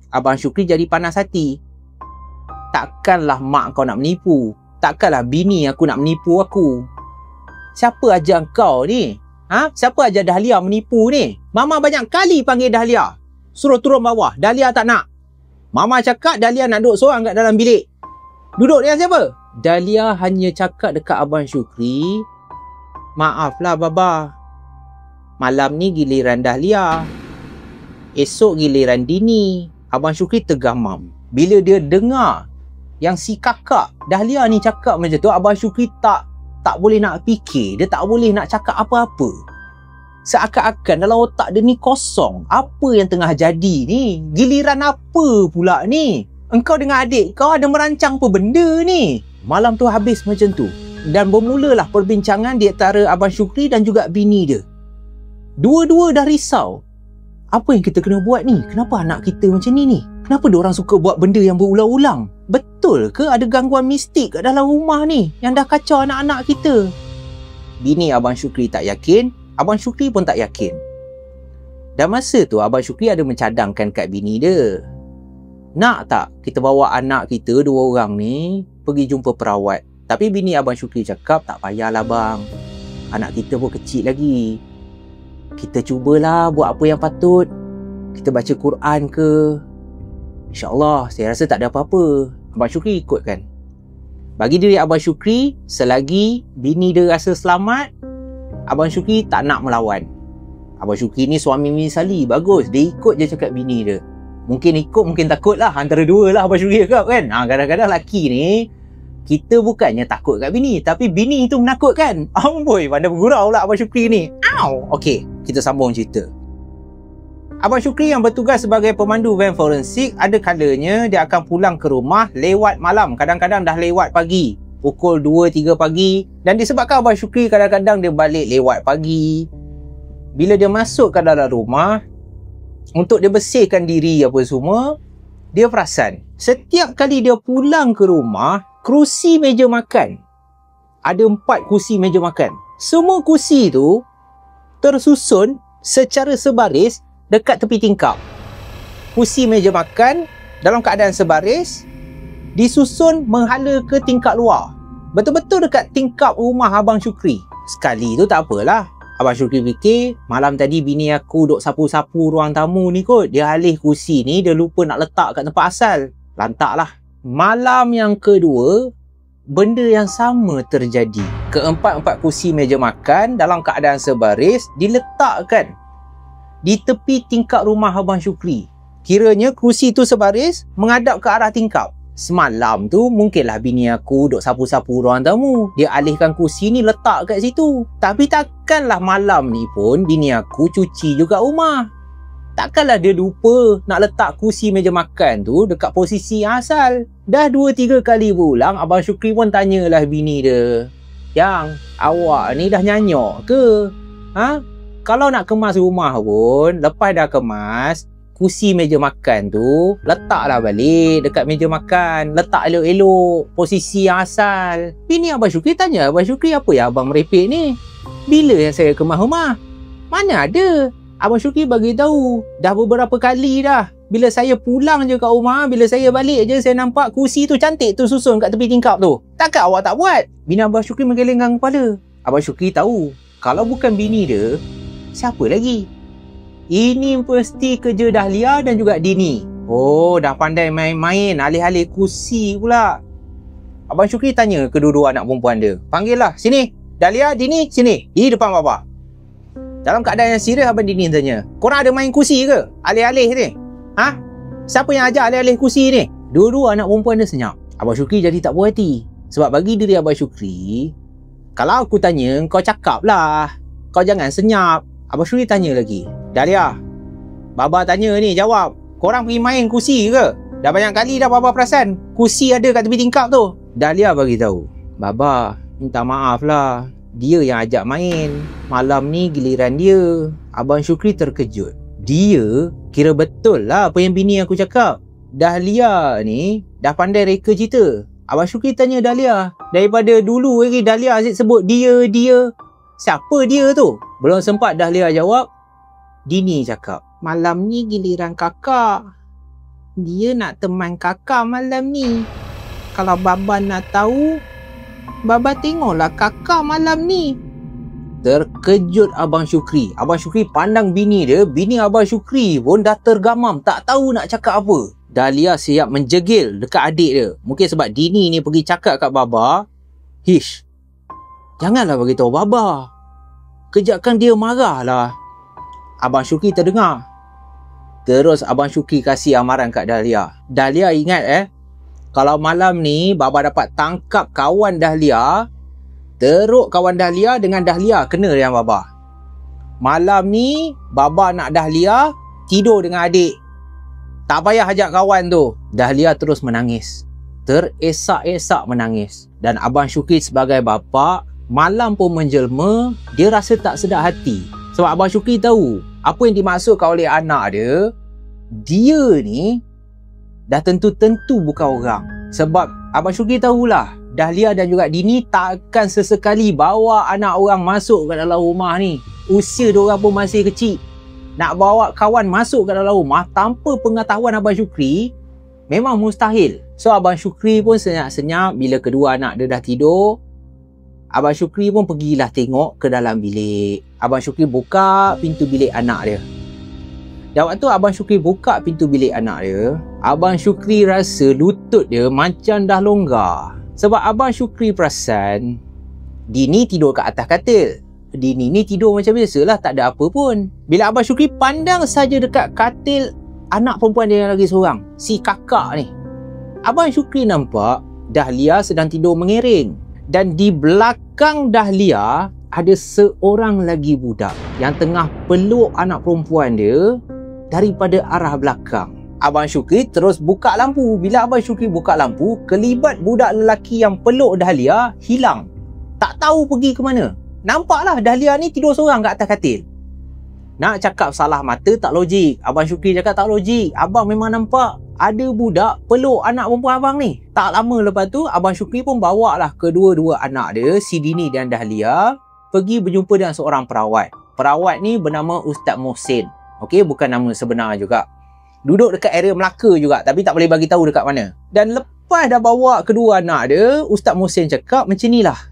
Abang Syukri jadi panas hati. Takkanlah mak kau nak menipu. Takkanlah bini aku nak menipu aku. Siapa ajar kau ni? Siapa ajar Dahlia menipu ni? Mama banyak kali panggil Dahlia, suruh turun bawah. Dahlia tak nak. Mama cakap Dahlia nak duduk seorang kat dalam bilik. Duduk dengan siapa? Dahlia hanya cakap dekat Abang Syukri, "Maaflah Baba. Malam ni giliran Dahlia. Esok giliran Dini." Abang Syukri tergamam bila dia dengar yang si kakak Dahlia ni cakap macam tu, Abang Syukri tak boleh nak fikir, dia tak boleh nak cakap apa-apa. Seakan-akan dalam otak dia ni kosong. Apa yang tengah jadi ni? Giliran apa pula ni? Engkau dengan adik kau ada merancang apa benda ni? Malam tu habis macam tu. Dan bermulalah perbincangan di antara Abang Syukri dan juga bini dia. Dua-dua dah risau. Apa yang kita kena buat ni? Kenapa anak kita macam ni? Kenapa diorang suka buat benda yang berulang-ulang? Betul ke ada gangguan mistik kat dalam rumah ni yang dah kacau anak-anak kita? Bini Abang Syukri tak yakin, Abang Syukri pun tak yakin. Dan masa tu Abang Syukri ada mencadangkan kat bini dia. Nak tak kita bawa anak kita dua orang ni pergi jumpa perawat? Tapi bini Abang Syukri cakap, tak payahlah bang. Anak kita pun kecil lagi. Kita cubalah buat apa yang patut. Kita baca Quran ke. InsyaAllah saya rasa tak ada apa-apa. Abang Syukri ikut kan. Bagi diri Abang Syukri, selagi bini dia rasa selamat, Abang Syukri tak nak melawan. Abang Syukri ni suami misali, bagus. Dia ikut je cakap bini dia. Mungkin ikut, mungkin takut lah. Antara dua lah Abang Syukri cakap kan. Kadang-kadang lelaki ni, kita bukannya takut kat bini, tapi bini tu menakutkan. Amboi, pandai bergurau lah Abang Syukri ni. Okey, kita sambung cerita. Abang Syukri yang bertugas sebagai pemandu van forensik, ada kalanya dia akan pulang ke rumah lewat malam. Kadang-kadang dah lewat pagi, pukul 2-3 pagi. Dan disebabkan Abang Syukri kadang-kadang dia balik lewat pagi, bila dia masuk ke dalam rumah untuk dia bersihkan diri apa semua, dia perasan setiap kali dia pulang ke rumah, kerusi meja makan, ada 4 kerusi meja makan. Semua kerusi tu tersusun secara sebaris dekat tepi tingkap. Kerusi meja makan dalam keadaan sebaris, disusun menghala ke tingkap luar. Betul-betul dekat tingkap rumah Abang Syukri. Sekali tu tak apalah. Abang Syukri fikir, malam tadi bini aku duk sapu-sapu ruang tamu ni kot. Dia alih kerusi ni, dia lupa nak letak kat tempat asal. Lantaklah. Malam yang kedua, benda yang sama terjadi. Keempat-empat kerusi meja makan dalam keadaan sebaris diletakkan di tepi tingkap rumah Abang Syukri. Kiranya kerusi tu sebaris menghadap ke arah tingkap. Semalam tu mungkinlah bini aku duk sapu-sapu ruang tamu. Dia alihkan kerusi ni letak kat situ. Tapi takkanlah malam ni pun bini aku cuci juga rumah. Takkanlah dia lupa nak letak kerusi meja makan tu dekat posisi yang asal. Dah 2-3 kali berulang, Abang Syukri pun tanyalah bini dia, "Yang, awak ni dah nyanyok ke? Kalau nak kemas rumah pun, lepas dah kemas, kerusi meja makan tu letaklah balik dekat meja makan. Letak elok-elok posisi yang asal." Bini Abang Syukri tanya Abang Syukri, "Apa yang abang merepek ni? Bila yang saya kemas rumah?" "Mana ada." Abang Syukri bagi tahu, "Dah beberapa kali dah. Bila saya pulang je kat rumah, bila saya balik je, saya nampak kerusi tu cantik tu susun kat tepi tingkap tu. Takkan awak tak buat?" Bini Abang Syukri menggelenggang kepala. Abang Syukri tahu, kalau bukan bini dia, siapa lagi? Ini mesti kerja Dahlia dan juga Dini. Oh, dah pandai main-main, alih-alih kerusi pula. Abang Syukri tanya kedua-dua anak perempuan dia, "Panggillah, sini. Dahlia, Dini, sini. Di depan bapa." Dalam keadaan yang serius, Abang Dini tanya, "Korang ada main kerusi ke? Alih-alih ni? Siapa yang ajak alih-alih kerusi ni?" Dua-dua anak perempuan dia senyap. Abang Syukri jadi tak puas hati. Sebab bagi diri Abang Syukri, kalau aku tanya, kau cakap lah. Kau jangan senyap. Abang Syukri tanya lagi, "Dahlia, Baba tanya ni, jawab. Korang pergi main kerusi ke? Dah banyak kali dah Baba perasan kerusi ada kat tepi tingkap tu." Dahlia bagi tahu, "Baba, minta maaf lah. Dia yang ajak main. Malam ni giliran dia." Abang Syukri terkejut. Dia kira betul lah apa yang bini aku cakap. Dahlia ni dah pandai reka cerita. Abang Syukri tanya Dahlia. Daripada dulu lagi Dahlia asyik sebut dia. Siapa dia tu? Belum sempat Dahlia jawab, Dini cakap, "Malam ni giliran kakak. Dia nak teman kakak malam ni. Kalau Baba nak tahu, Baba tengoklah kakak malam ni." Terkejut Abang Syukri. Abang Syukri pandang bini dia. Bini Abang Syukri pun dah tergamam, tak tahu nak cakap apa. Dahlia siap menjegil dekat adik dia. Mungkin sebab Dini ni pergi cakap kat Baba, "Hish, janganlah bagi tahu Baba. Kejapkan dia marah lah." Abang Syukri terdengar. Terus Abang Syukri kasih amaran kat Dahlia. "Dahlia ingat Kalau malam ni Baba dapat tangkap kawan Dahlia, teruk kawan Dahlia dengan Dahlia kena dengan Baba. Malam ni Baba nak Dahlia tidur dengan adik. Tak payah ajak kawan tu. Dahlia terus menangis. Teresak-esak menangis. Dan Abang Syukri sebagai bapa, malam pun menjelma, dia rasa tak sedap hati. Sebab Abang Syukri tahu apa yang dimaksudkan oleh anak dia. Dia ni dah tentu-tentu bukan orang. Sebab Abang Syukri tahulah Dahlia dan juga Dini takkan sesekali bawa anak orang masuk ke dalam rumah ni. Usia diorang pun masih kecil. Nak bawa kawan masuk ke dalam rumah tanpa pengetahuan Abang Syukri memang mustahil. So Abang Syukri pun senyap-senyap bila kedua anak dia dah tidur. Abang Syukri pun pergilah tengok ke dalam bilik. Abang Syukri buka pintu bilik anak dia. Dan waktu Abang Syukri buka pintu bilik anak dia, Abang Syukri rasa lutut dia macam dah longgar. Sebab Abang Syukri perasan Dini tidur kat atas katil. Dini ni tidur macam biasalah, tak ada apa pun. Bila Abang Syukri pandang saja dekat katil anak perempuan dia yang lagi seorang, si kakak ni, Abang Syukri nampak Dahlia sedang tidur mengiring. Dan di belakang Dahlia ada seorang lagi budak yang tengah peluk anak perempuan dia daripada arah belakang. Abang Syukri terus buka lampu. Bila Abang Syukri buka lampu, kelibat budak lelaki yang peluk Dahlia hilang. Tak tahu pergi ke mana. Nampaklah Dahlia ni tidur seorang kat atas katil. Nak cakap salah mata tak logik. Abang Syukri cakap tak logik. Abang memang nampak ada budak peluk anak perempuan abang ni. Tak lama lepas tu, Abang Syukri pun bawa lah kedua-dua anak dia, si Dini dan Dahlia, pergi berjumpa dengan seorang perawat. Perawat ni bernama Ustaz Mohsin. Okey, bukan nama sebenar juga. Duduk dekat area Melaka juga, tapi tak boleh bagi tahu dekat mana. Dan lepas dah bawa kedua anak dia, Ustaz Mohsin cakap macam ni lah.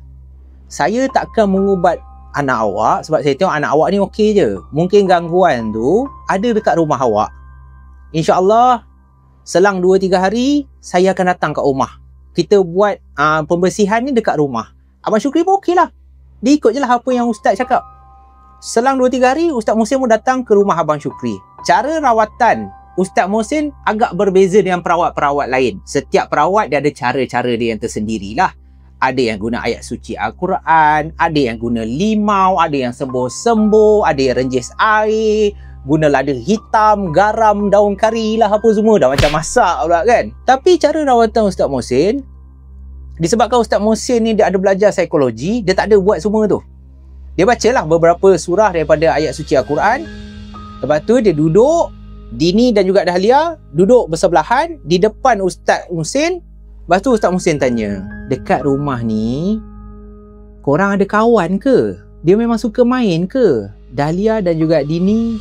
Saya takkan mengubat anak awak sebab saya tengok anak awak ni okey je. Mungkin gangguan tu ada dekat rumah awak. InsyaAllah selang 2-3 hari saya akan datang kat rumah. Kita buat pembersihan ni dekat rumah. Abang Syukri pun okey lah. Dia ikut je lah apa yang Ustaz cakap. Selang 2-3 hari, Ustaz Mohsin pun datang ke rumah Abang Syukri. Cara rawatan Ustaz Mohsin agak berbeza dengan perawat-perawat lain. Setiap perawat dia ada cara-cara dia yang tersendirilah. Ada yang guna ayat suci Al-Quran, ada yang guna limau, ada yang sembuh-sembuh, ada yang renjis air, guna lada hitam, garam, daun kari lah apa semua. Dah macam masak pula kan. Tapi cara rawatan Ustaz Mohsin, disebabkan Ustaz Mohsin ni dia ada belajar psikologi, dia tak ada buat semua tu. Dia bacalah beberapa surah daripada ayat suci Al-Quran. Lepas tu dia duduk, Dini dan juga Dahlia duduk bersebelahan di depan Ustaz Mohsin. Lepas tu Ustaz Mohsin tanya, dekat rumah ni korang ada kawan ke? Dia memang suka main ke? Dahlia dan juga Dini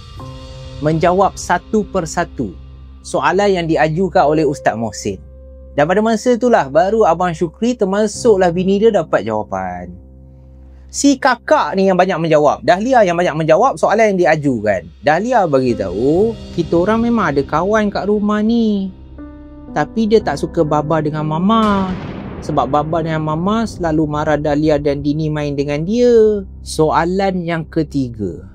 menjawab satu persatu soalan yang diajukan oleh Ustaz Mohsin. Dan pada masa itulah baru Abang Syukri termasuklah bini dia dapat jawapan. Si kakak ni yang banyak menjawab, Dahlia yang banyak menjawab soalan yang diajukan. Dahlia beritahu, kita orang memang ada kawan kat rumah ni. Tapi dia tak suka Baba dengan Mama. Sebab Baba dengan Mama selalu marah Dahlia dan Dini main dengan dia. Soalan yang ketiga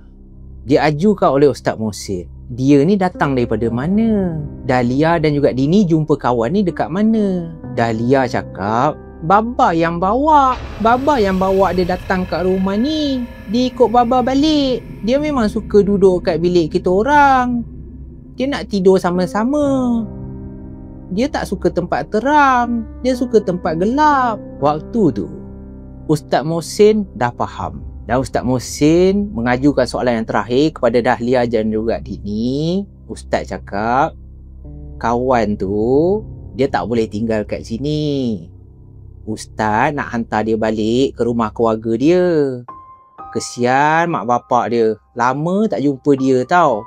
diajukan oleh Ustaz Mohsin. Dia ni datang daripada mana? Dahlia dan juga Dini jumpa kawan ni dekat mana? Dahlia cakap, Baba yang bawa. Baba yang bawa dia datang kat rumah ni. Dia ikut Baba balik. Dia memang suka duduk kat bilik kita orang. Dia nak tidur sama-sama. Dia tak suka tempat terang. Dia suka tempat gelap. Waktu tu Ustaz Mohsin dah faham. Dan Ustaz Mohsin mengajukan soalan yang terakhir kepada Dahlia dan juga Dini. Ustaz cakap, kawan tu dia tak boleh tinggal kat sini. Ustaz nak hantar dia balik ke rumah keluarga dia. Kesian mak bapak dia, lama tak jumpa dia tau.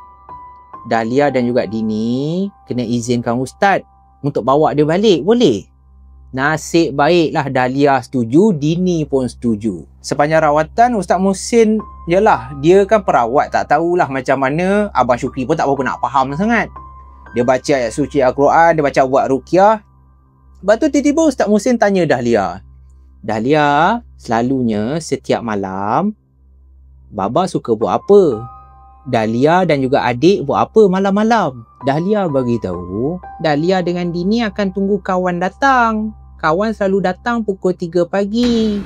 Dahlia dan juga Dini kena izinkan Ustaz untuk bawa dia balik, boleh? Nasib baiklah Dahlia setuju, Dini pun setuju. Sepanjang rawatan Ustaz Mohsin, yelah, dia kan perawat, tak tahulah macam mana. Abang Syukri pun tak berapa nak faham sangat. Dia baca ayat suci Al-Quran, dia baca buat ruqyah. Lepas tu tiba-tiba Ustaz Mohsin tanya Dahlia, Dahlia, selalunya setiap malam Baba suka buat apa? Dahlia dan juga adik buat apa malam-malam? Dahlia bagi tahu, Dahlia dengan Dini akan tunggu kawan datang. Kawan selalu datang pukul 3 pagi.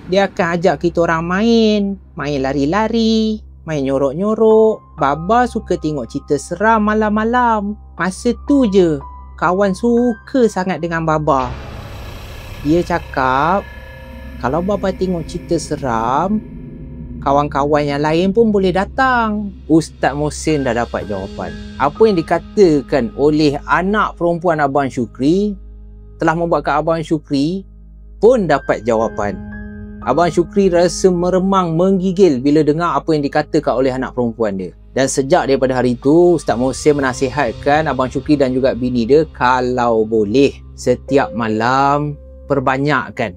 Dia akan ajak kita orang main lari-lari, main nyorok-nyorok. Baba suka tengok cerita seram malam-malam. Masa tu je, kawan suka sangat dengan Baba. Dia cakap, kalau Baba tengok cerita seram, kawan-kawan yang lain pun boleh datang. Ustaz Mohsin dah dapat jawapan. Apa yang dikatakan oleh anak perempuan Abang Syukri telah membuatkan Abang Syukri pun dapat jawapan. Abang Syukri rasa meremang, menggigil bila dengar apa yang dikatakan oleh anak perempuan dia. Dan sejak daripada hari itu, Ustaz Mohsin menasihatkan Abang Syukri dan juga bini dia, kalau boleh setiap malam perbanyakkan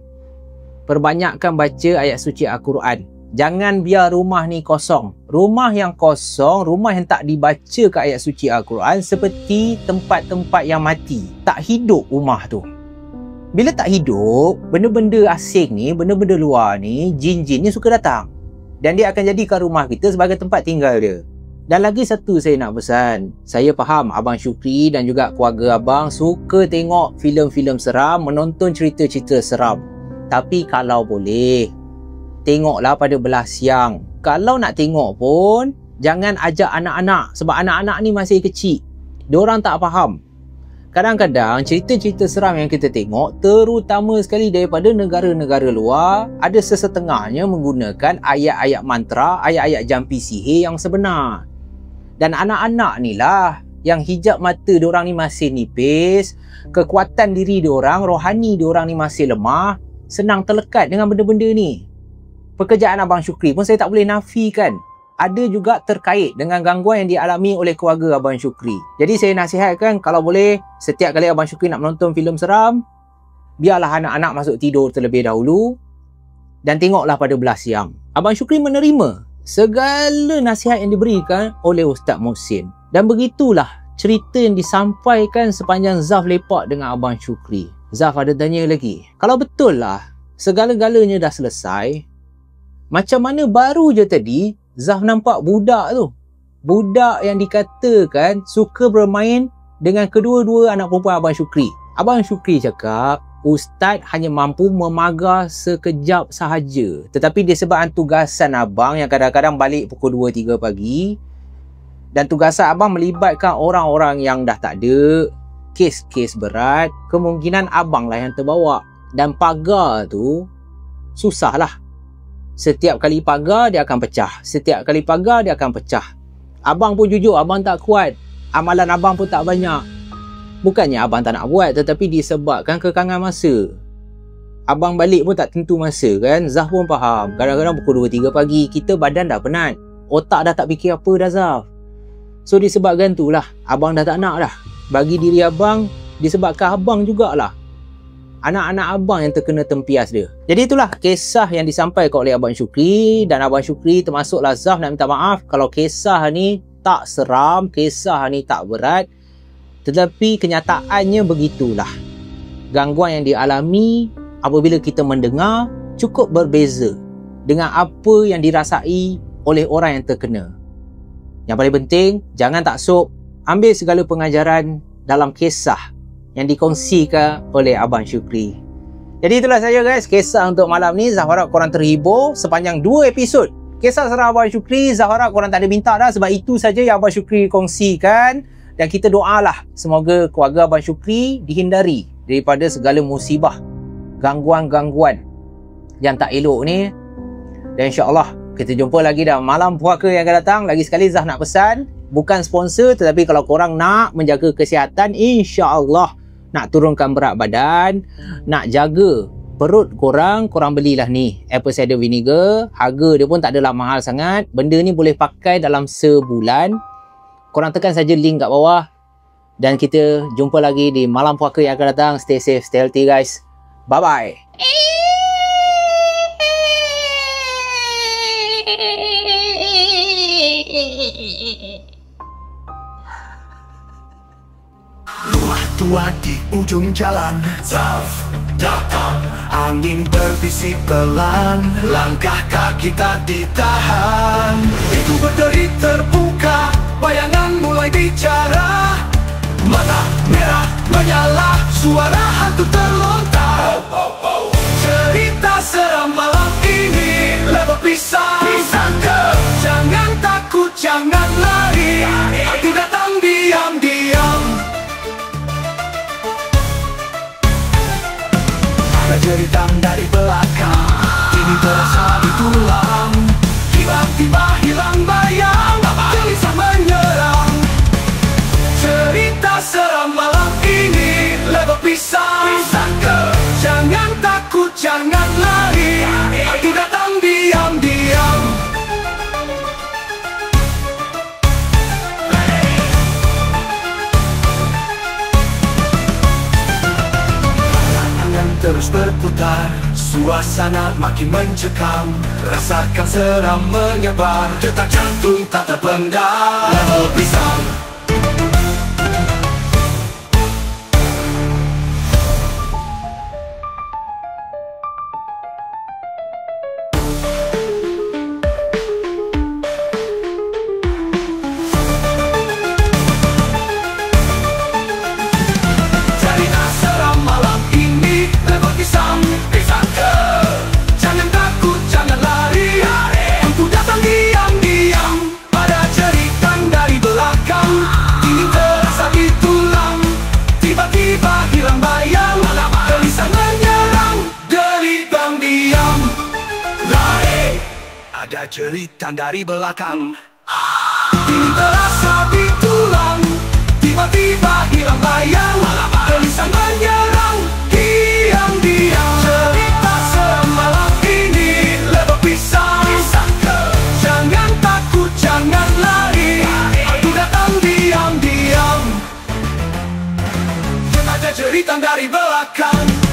baca ayat suci Al-Quran. Jangan biar rumah ni kosong. Rumah yang kosong, rumah yang tak dibacakan ayat suci Al-Quran seperti tempat-tempat yang mati. Tak hidup rumah tu. Bila tak hidup, benda-benda asing ni, benda-benda luar ni, jin-jin ni suka datang. Dan dia akan jadikan rumah kita sebagai tempat tinggal dia. Dan lagi satu saya nak pesan. Saya faham Abang Syukri dan juga keluarga abang suka tengok filem-filem seram, menonton cerita-cerita seram. Tapi kalau boleh, tengoklah pada belah siang. Kalau nak tengok pun, jangan ajak anak-anak. Sebab anak-anak ni masih kecil. Diorang tak faham. Kadang-kadang cerita-cerita seram yang kita tengok, terutama sekali daripada negara-negara luar, ada sesetengahnya menggunakan ayat-ayat mantra, ayat-ayat jampi sihir yang sebenar. Dan anak-anak ni lah yang hijab mata diorang ni masih nipis, kekuatan diri diorang, rohani diorang ni masih lemah, senang terlekat dengan benda-benda ni. Pekerjaan Abang Syukri pun saya tak boleh nafikan ada juga terkait dengan gangguan yang dialami oleh keluarga Abang Syukri. Jadi saya nasihatkan, kalau boleh, setiap kali Abang Syukri nak menonton filem seram, biarlah anak-anak masuk tidur terlebih dahulu dan tengoklah pada belah siang. Abang Syukri menerima segala nasihat yang diberikan oleh Ustaz Mohsin. Dan begitulah cerita yang disampaikan sepanjang Zaf lepak dengan Abang Syukri. Zaf ada tanya lagi, kalau betul lah segala-galanya dah selesai, macam mana baru je tadi Zaf nampak budak tu? Budak yang dikatakan suka bermain dengan kedua-dua anak perempuan Abang Syukri. Abang Syukri cakap, Ustaz hanya mampu memagar sekejap sahaja. Tetapi disebabkan tugasan abang yang kadang-kadang balik pukul 2-3 pagi, dan tugasan abang melibatkan orang-orang yang dah tak ada, kes-kes berat, kemungkinan abang lah yang terbawa. Dan pagar tu susah lah. Setiap kali pagar dia akan pecah. Setiap kali pagar dia akan pecah. Abang pun jujur, abang tak kuat. Amalan abang pun tak banyak. Bukannya abang tak nak buat, tetapi disebabkan kekangan masa. Abang balik pun tak tentu masa kan. Zaf pun faham. Kadang-kadang pukul 2-3 pagi, kita badan dah penat. Otak dah tak fikir apa dah Zaf. So disebabkan tu lah, abang dah tak nak dah. Bagi diri abang, disebabkan abang jugalah anak-anak abang yang terkena tempias dia. Jadi itulah kisah yang disampaikan oleh Abang Syukri. Dan Abang Syukri termasuklah Zaf nak minta maaf kalau kisah ni tak seram, kisah ni tak berat. Tetapi kenyataannya begitulah. Gangguan yang dialami apabila kita mendengar cukup berbeza dengan apa yang dirasai oleh orang yang terkena. Yang paling penting, jangan taksub, ambil segala pengajaran dalam kisah yang dikongsikan oleh Abang Syukri. Jadi itulah saja guys, kisah untuk malam ni. Zaf harap korang terhibur sepanjang 2 episod kisah seram Abang Syukri. Zaf harap korang tak ada minta dah, sebab itu saja yang Abang Syukri kongsikan. Dan kita doalah semoga keluarga Abang Syukri dihindari daripada segala musibah, gangguan-gangguan yang tak elok ni. Dan insyaAllah kita jumpa lagi dalam malam puaka yang akan datang. Lagi sekali Zaf nak pesan, bukan sponsor, tetapi kalau korang nak menjaga kesihatan, insyaAllah nak turunkan berat badan, nak jaga perut korang belilah ni apple cider vinegar. Harga dia pun tak adalah mahal sangat. Benda ni boleh pakai dalam sebulan. Korang tekan saja link kat bawah. Dan kita jumpa lagi di malam puaka yang akan datang. Stay safe, stay healthy guys. Bye-bye. Tua di ujung jalan, Zaf datang, angin berbisik pelan, langkah kaki tak ditahan, itu berderi terbuka. suara hantu terlontar. Cerita seram malam ini, level pisang. Jangan takut, jangan lari, hantu datang diam-diam. Ada jeritan dari belakang, ini terasa di tulang. Tiba-tiba hilang bayang, gelisah menyerang. Cerita seram malam ini, level pisang. Jangan takut, jangan lari, hantu datang diam-diam. Angan terus berputar, suasana makin mencekam. Rasakan seram menyebar, detak jantung tak terpendam. Level pisang. Ada jeritan dari belakang, ini terasa di tulang. Tiba-tiba hilang bayang, gelisah menyerang, diam-diam. Cerita seram malam ini, level pisang. Jangan takut, jangan lari, hantu datang diam-diam. Ada jeritan dari belakang.